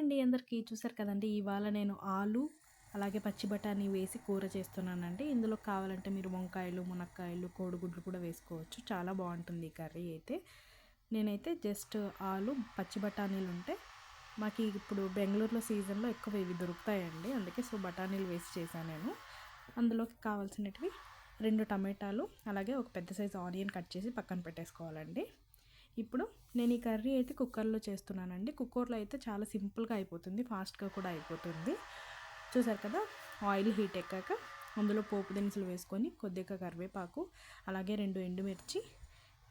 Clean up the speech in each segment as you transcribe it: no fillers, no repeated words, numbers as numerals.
అండి అందరికీ. చూసారు కదండీ! ఇవాళ నేను ఆలు, అలాగే పచ్చి బఠానీ వేసి కూర చేస్తున్నానండి. ఇందులో కావాలంటే మీరు వంకాయలు, మునక్కాయలు, కోడిగుడ్లు కూడా వేసుకోవచ్చు. చాలా బాగుంటుంది ఈ కర్రీ అయితే. నేనైతే జస్ట్ ఆలు, పచ్చి బఠానీలు ఉంటే మాకు ఇప్పుడు బెంగళూరులో సీజన్లో ఎక్కువ ఇవి దొరుకుతాయండి. అందుకే బఠానీలు వేసి చేశాను నేను. అందులోకి కావాల్సినవి 2 టమాటాలు, అలాగే ఒక పెద్ద సైజు ఆనియన్ కట్ చేసి పక్కన పెట్టేసుకోవాలండి. ఇప్పుడు నేను ఈ కర్రీ అయితే కుక్కర్లో చేస్తున్నానండి. కుక్కర్లో అయితే చాలా సింపుల్గా అయిపోతుంది, ఫాస్ట్గా కూడా అయిపోతుంది. చూసారు కదా, ఆయిల్ హీట్ ఎక్కాక అందులో పోపు దినుసులు వేసుకొని కొద్దిగా కరివేపాకు, అలాగే 2 ఎండుమిర్చి,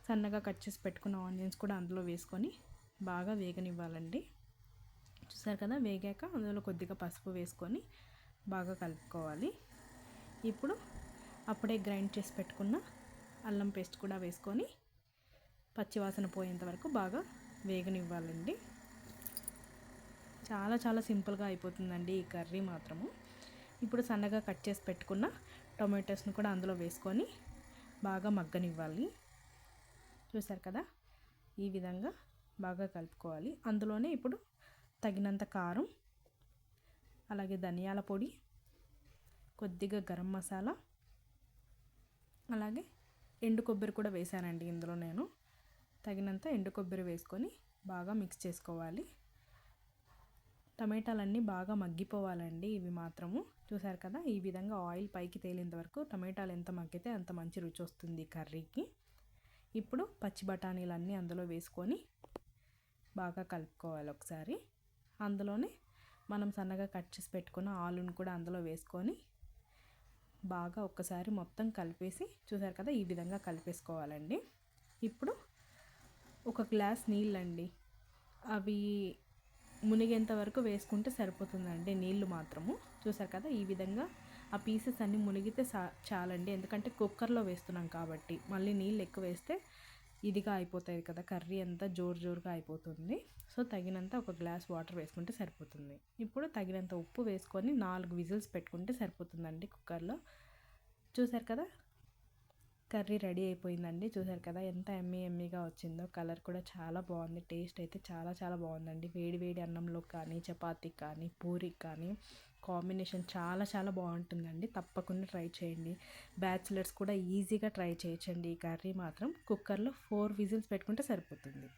సన్నగా కట్ చేసి పెట్టుకున్న ఆనియన్స్ కూడా అందులో వేసుకొని బాగా వేగనివ్వాలండి. చూసారు కదా, వేగాక అందులో కొద్దిగా పసుపు వేసుకొని బాగా కలుపుకోవాలి. ఇప్పుడు అప్పుడే గ్రైండ్ చేసి పెట్టుకున్న అల్లం పేస్ట్ కూడా వేసుకొని పచ్చివాసన పోయేంత వరకు బాగా వేగనివ్వాలండి. చాలా చాలా సింపుల్గా అయిపోతుందండి ఈ కర్రీ మాత్రము. ఇప్పుడు సన్నగా కట్ చేసి పెట్టుకున్న టొమాటోస్ని కూడా అందులో వేసుకొని బాగా మగ్గనివ్వాలి. చూసారు కదా, ఈ విధంగా బాగా కలుపుకోవాలి. అందులోనే ఇప్పుడు తగినంత కారం, అలాగే ధనియాల పొడి, కొద్దిగా గరం మసాలా, అలాగే ఎండు కొబ్బరి కూడా వేసానండి ఇందులో నేను. తగినంత ఎండు కొబ్బరి వేసుకొని బాగా మిక్స్ చేసుకోవాలి. టమాటాలన్నీ బాగా మగ్గిపోవాలండి ఇవి మాత్రము. చూసారు కదా, ఈ విధంగా ఆయిల్ పైకి తేలేంత వరకు టమాటాలు ఎంత మగ్గితే అంత మంచి రుచి వస్తుంది కర్రీకి. ఇప్పుడు పచ్చి బఠానీలన్నీ అందులో వేసుకొని బాగా కలుపుకోవాలి ఒకసారి. అందులోనే మనం సన్నగా కట్ చేసి పెట్టుకున్న ఆలుని కూడా అందులో వేసుకొని బాగా ఒక్కసారి మొత్తం కలిపేసి, చూసారు కదా, ఈ విధంగా కలిపేసుకోవాలండి. ఇప్పుడు ఒక గ్లాస్ నీళ్ళండి, అవి మునిగేంత వరకు వేసుకుంటే సరిపోతుందండి నీళ్ళు మాత్రము. చూసారు కదా, ఈ విధంగా ఆ పీసెస్ అన్నీ మునిగితే చాలండి. ఎందుకంటే కుక్కర్లో వేస్తున్నాం కాబట్టి మళ్ళీ నీళ్ళు ఎక్కువ వేస్తే ఇదిగా అయిపోతుంది కదా, కర్రీ అంతా జోరుగా అయిపోతుంది. సో తగినంత ఒక గ్లాస్ వాటర్ వేసుకుంటే సరిపోతుంది. ఇప్పుడు తగినంత ఉప్పు వేసుకొని 4 విజిల్స్ పెట్టుకుంటే సరిపోతుందండి కుక్కర్లో. చూసారు కదా, కర్రీ రెడీ అయిపోయిందండి. చూసారు కదా ఎంత ఎమ్మీగా వచ్చిందో. కలర్ కూడా చాలా బాగుంది. టేస్ట్ అయితే చాలా చాలా బాగుందండి. వేడి వేడి అన్నంలో కానీ, చపాతీకి కానీ, పూరికి కానీ కాంబినేషన్ చాలా చాలా బాగుంటుందండి. తప్పకుండా ట్రై చేయండి. బ్యాచిలర్స్ కూడా ఈజీగా ట్రై చేయొచ్చండి ఈ కర్రీ మాత్రం. కుక్కర్లో 4 విజిల్స్ పెట్టుకుంటే సరిపోతుంది.